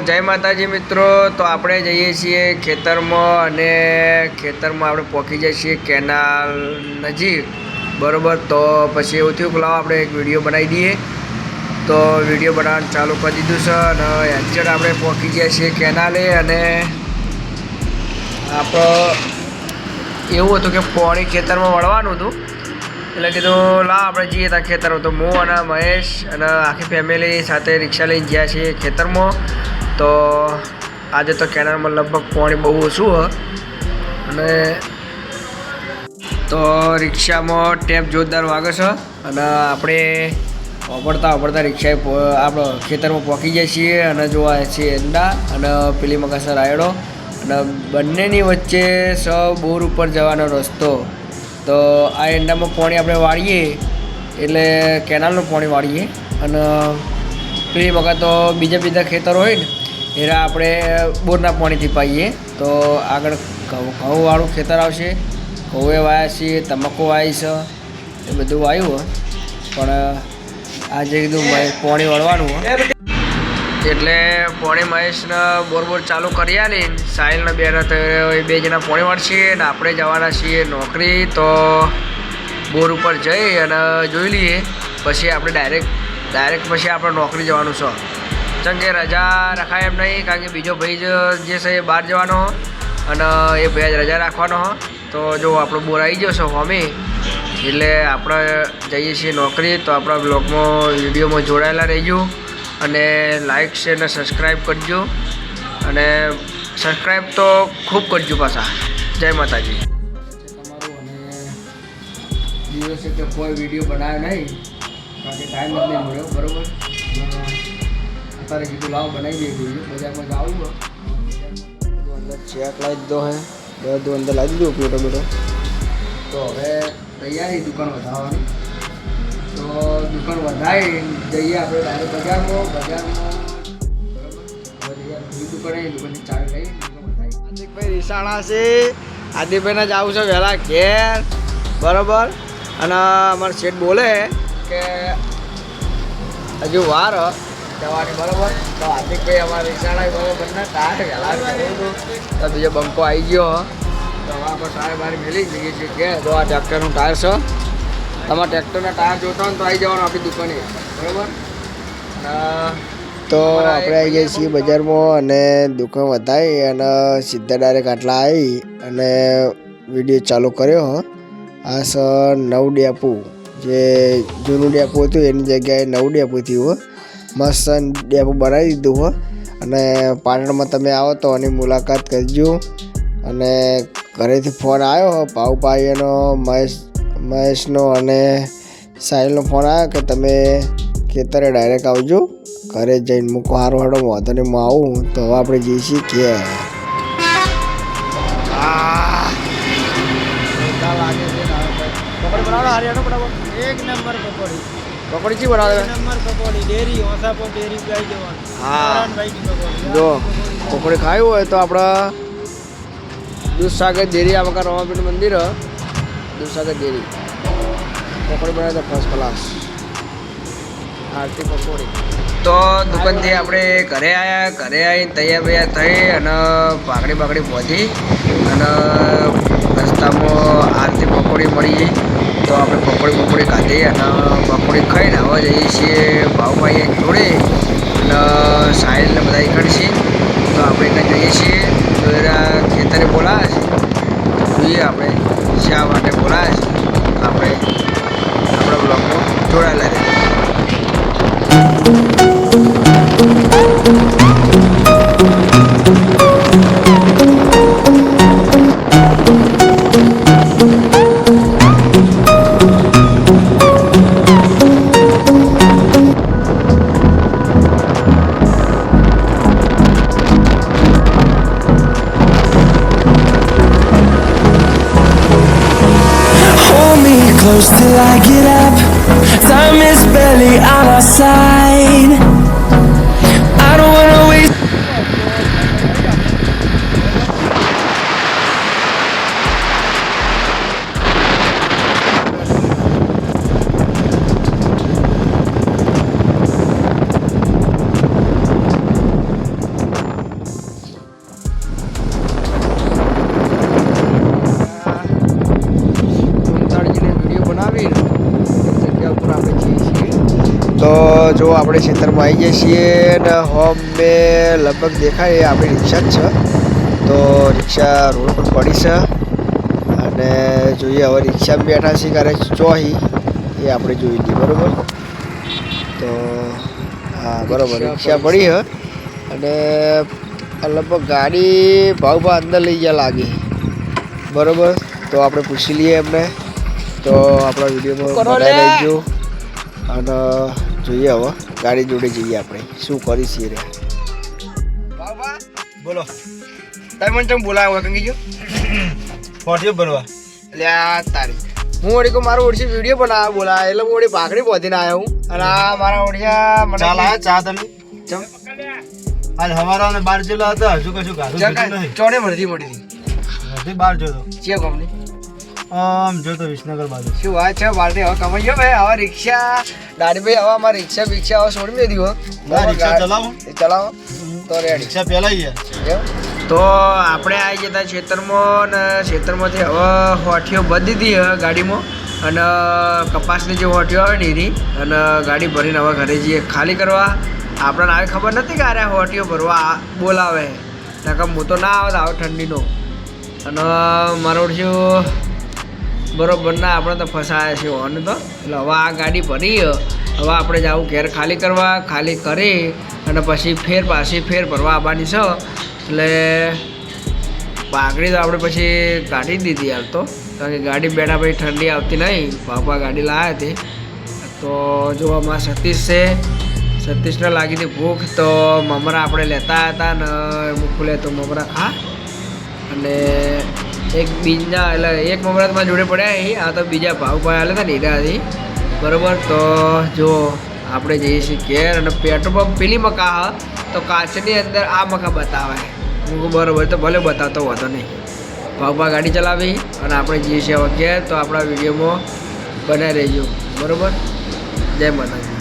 જય માતાજી મિત્રો. તો આપણે જઈએ છીએ ખેતરમાં અને ખેતરમાં આપણે પહોંચી જઈએ છીએ કેનાલ નજીક, બરાબર. તો પછી એવું થયું કે લાવો આપણે એક વિડીયો બનાવી દઈએ. તો વિડીયો બનાવવાનું ચાલુ કરી દીધું છે અને એક્ચુઅલ આપણે પહોંચી ગયા છીએ કેનાલે. અને આપણો એવું હતું કે પાણી ખેતરમાં વળવાનું હતું, એટલે કીધું લાવ આપણે જઈએ ત્યાં ખેતરમાં. તો હું અને મહેશ અને આખી ફેમિલી સાથે રિક્ષા લઈને ગયા છીએ ખેતરમાં. તો આજે તો કેનાલમાં લગભગ પાણી બહુ ઓછું હોય અને તો રિક્ષામાં ટેપ જોરદાર વાગે છે અને આપણે વાપરતા રિક્ષાએ આપણો ખેતરમાં પહોંચી જાય છીએ. અને જોવા છીએ એંડા અને પેલી મકાસર રાયડો અને બંનેની વચ્ચે બોર ઉપર જવાનો રસ્તો. તો આ એંડામાં પાણી આપણે વાળીએ એટલે કેનાલનું પાણી વાળીએ અને પેલી વખત તો બીજા ખેતરો હોય ને એના આપણે બોરના પાણીથી પાઈએ. તો આગળ ઘઉંવાળું ખેતર આવશે, ઘઉંએ વાયા છીએ, તમાકુ વાવી છે, એ બધું વાવ્યું હોય. પણ આજે કીધું પાણી વળવાનું હોય એટલે પાણી મહેશને બોર ચાલુ કરી આલી. સાહિલને બે જણા પાણી વાળશે અને આપણે જવાના છીએ નોકરી. તો બોર ઉપર જઈ અને જોઈ લઈએ, પછી આપણે ડાયરેક્ટ પછી આપણે નોકરી જવાનું છે. કેમ કે રજા રખાય એમ નહીં, કારણ કે બીજો ભાઈ જે છે એ બહાર જવાનો અને એ ભાઈ જ રજા રાખવાનો હો. તો જો આપણો બોર આવી ગયો છે હોમી, એટલે આપણે જઈએ છીએ નોકરી. તો આપણા બ્લોગમાં વિડીયોમાં જોડાયેલા રહેજો અને લાઈક શેર અને સબસ્ક્રાઈબ કરજો. અને સબસ્ક્રાઈબ તો ખૂબ કરજો પાછા. જય માતાજી. તમારું અને દિવસે તો કોઈ વિડીયો બનાવ્યો નહીં, કારણ કે ટાઈમ જ નહીં મળ્યો, બરાબર. અત્યારે કીધું લાવો બનાવી દઈએ વિડીયો. બજારમાં જાવું બધું અંદર ચેક લાવી દીધો હે, બધું અંદર લાવી દીધું પ્લેટો બેટો. તો હવે તૈયારી દુકાન વધારવાની. તો દુકાન વધારી જઈએ આપણે ડાયરેક્ટ બજારમાં દુકાનની ચાવી લઈ હાર્દિકભાઈ રીસાણા છે. હાર્દિકભાઈને જવું છે વહેલા ઘેર, બરાબર. અને અમારો શેઠ બોલે કે હજુ વાર જવાની, બરાબર. તો હાર્દિકભાઈ અમારા રીસાણા બરાબરને ટાયર વહેલા કર્યું. તો બીજો બંકો આવી ગયો. તો હવે આપણે ટાયર બારી મેલી જઈએ છીએ કે જો આ ટ્રેક્ટરનું ટાયર છે. તમારા ટ્રેક્ટરના ટાયર જોતા હોય તો આવી જવાનું આપણી દુકાને, બરાબર. તો આપણે આવી ગયા છીએ બજારમાં અને દુકાન વધારી અને સીધા ડાયરેક્ટ આટલા આવી અને વિડીયો ચાલુ કર્યો. આ છે નવ ડેપો, જે જૂનું ડેપો હતું એની જગ્યાએ નવું ડેપો થયું. મસ્ત ડેપો બનાવી દીધું હોય. અને પાટણમાં તમે આવો તો આની મુલાકાત કરજો. અને ઘરેથી ફોન આવ્યો ભાઉભાઈનો, મહેશનો અને સાહિલનો ફોન આવ્યો કે તમે ખેતરે ડાયરેક્ટ આવજો, ઘરે જઈને મૂકો. સારું હાડો વાંધો નહીં, હું આવું. તો હવે આપણે જઈએ છીએ કે એક નંબર પકોડી ચી બનાવે? ડેરી ઓસાપો ડેરી આવી જવાનું. હા, જો પકોડી ખાવી હોય તો આપણે દૂધસાગર ડેરી, આ વખત રમાપીઠ મંદિર દૂધસાગર ડેરી પકોડી બનાવે તો ફર્સ્ટ ક્લાસ. આરતી પકોડી. તો દુકાનથી આપણે ઘરે આવીને તૈયાર થઈ અને પાકડી પહોંચી અને રસ્તામાં આરતી પકોડી મળી. તો આપણે પકોડી ખાધી અને પકોડી ખાઈને આવવા જઈએ છીએ ભાવભાઈ જોડે અને સાહિલને બધા એકડશે. તો આપણે ત્યાં જઈએ છીએ. તો એના ખેતરે બોલાવે છે, જોઈએ આપણે શા માટે બોલાવે છે. આપણે આપણા બ્લોગમાં જોડાયેલા રહીએ. Close till I get up. Time is barely on our side. I don't wanna waste. તો જો આપણે ખેતરમાં આવી જઈએ છીએ ને હોમ મેં લગભગ દેખાય એ આપણી રિક્ષા જ છે. તો રિક્ષા રોડ પર પડી છે અને જોઈએ હવે રિક્ષામાં બેઠા છીએ ક્યારે ચોહી એ આપણે જોઈ લઈએ. બરાબર, તો હા બરાબર રિક્ષા પડી છે અને લગભગ ગાડી ભાવ અંદર લઈ ગયા લાગી. બરાબર, તો આપણે પૂછી લઈએ એમને. તો આપણા વિડીયોમાં બનાવી રહેજો અને જોઈએ હવે ગાડી જોડે જઈએ આપણે શું કરી છીએ રે. બાબા બોલો, તમે મને ચમ બોલાવો કંઈ ગયો ફોટો બનવા એટલે આ તારી હું વળી કહું મારો ઓળખી વિડીયો બનાવવા બોલાવે એટલે હું વળી ભાખરી પહોંચીને આવ્યો હું અને આ મારા ઓળખ્યા મને ચાલ આયા ચા તમે ચમ આજ હવારા ને 12 જેટલા હતા હજુ કશું ગાધું નહીં. ચોડે મળતી મળી હજી 12 જોતો છે કંપની આમ જોતો વિસનગર બાજુ. શું વાત છે બારથી હવે કમાઈ ગયો ભાઈ. હવે રિક્ષા દાડીભાઈ હવે અમારે રિક્ષા બિક્ષા હવે છોડી દીધી ના રિક્ષા ચલાવો ચલાવો તો રેડી રિક્ષા પહેલા ગયા. તો આપણે આવી જતા ખેતરમાં ને ખેતરમાંથી હવે હોઠીઓ બધી દીધી હવે ગાડીમાં અને કપાસની જે હોઠીઓ આવે ને એની અને ગાડી ભરીને હવે ઘરે જઈએ ખાલી કરવા. આપણને આવી ખબર નથી કે અરે હોઠીઓ ભરવા બોલાવે નકર હું તો ના આવત આવે ઠંડીનો અને મારો ઓળખ્યું બરોબર ના આપણે તો ફસાયા છે અને તો એટલે હવે આ ગાડી ભરી હવે આપણે જવું ઘેર ખાલી કરવા. ખાલી કરી અને પછી પાછી ફેર ભરવા આવવાની છે એટલે પાઘડી તો આપણે પછી કાઢી દીધી હાલ તો કારણ કે ગાડી બેઠા પછી ઠંડી આવતી નહીં. બાપા ગાડી લાવ્યા હતી તો જોવામાં સતીશ છે. સતીશને લાગી હતી ભૂખ તો મમરા આપણે લેતા હતા ને મૂકું લે તો મમરા ખા અને એક બીજના એટલે એક મમરા તમારા જોડે પડ્યા આ તો બીજા ભાવ હાલે હતા ને હીરાથી. બરાબર, તો જો આપણે જઈએ છીએ ઘેર અને પેટ્રોલ પંપ પેલી મકા તો કાચની અંદર આ મકા બતાવે. હું બરાબર તો ભલે બતાવતો વાંધો નહીં. ભાવભા ગાડી ચલાવી અને આપણે જઈએ છીએ હવે ઘેર. તો આપણા વિડીયોમાં બનાવી રહેજો. બરાબર, જય માતાજી.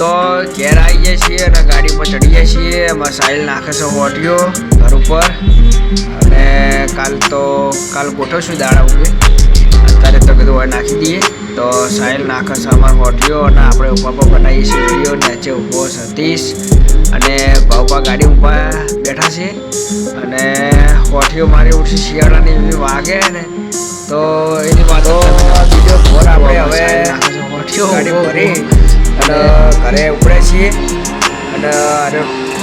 તો ઘેર આવી જાય છીએ અને ગાડી પર ચડી જાય છીએ. એમાં સાહિલ નાખે છે હોટીઓ ઘર ઉપર અને કાલ ગોઠવશું દાડા ઉગે. અત્યારે તો તો કીધું હવે નાખી દઈએ. તો સાહિલ નાખે છે અમારો હોઠિયો અને આપણે ઉપર પર બનાવીએ છીએ વિડીયો. નીચે ઊભો સતીશ અને ભાવપા ગાડી ઉપર બેઠા છે અને હોઠિયો મારી ઉઠી શિયાળાની એવી વાગે ને તો એની વાત વિડીયો ફોર આપણે હવે હોઠિયો ગાડી ભરી અને ઘરે ઉપડે છીએ અને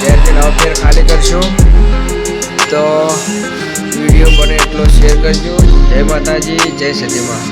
ઘેરથી નવો ફેર ખાલી કરશું. તો વિડીયો બને એટલો શેર કરજો. જય માતાજી, જય સતીમાં.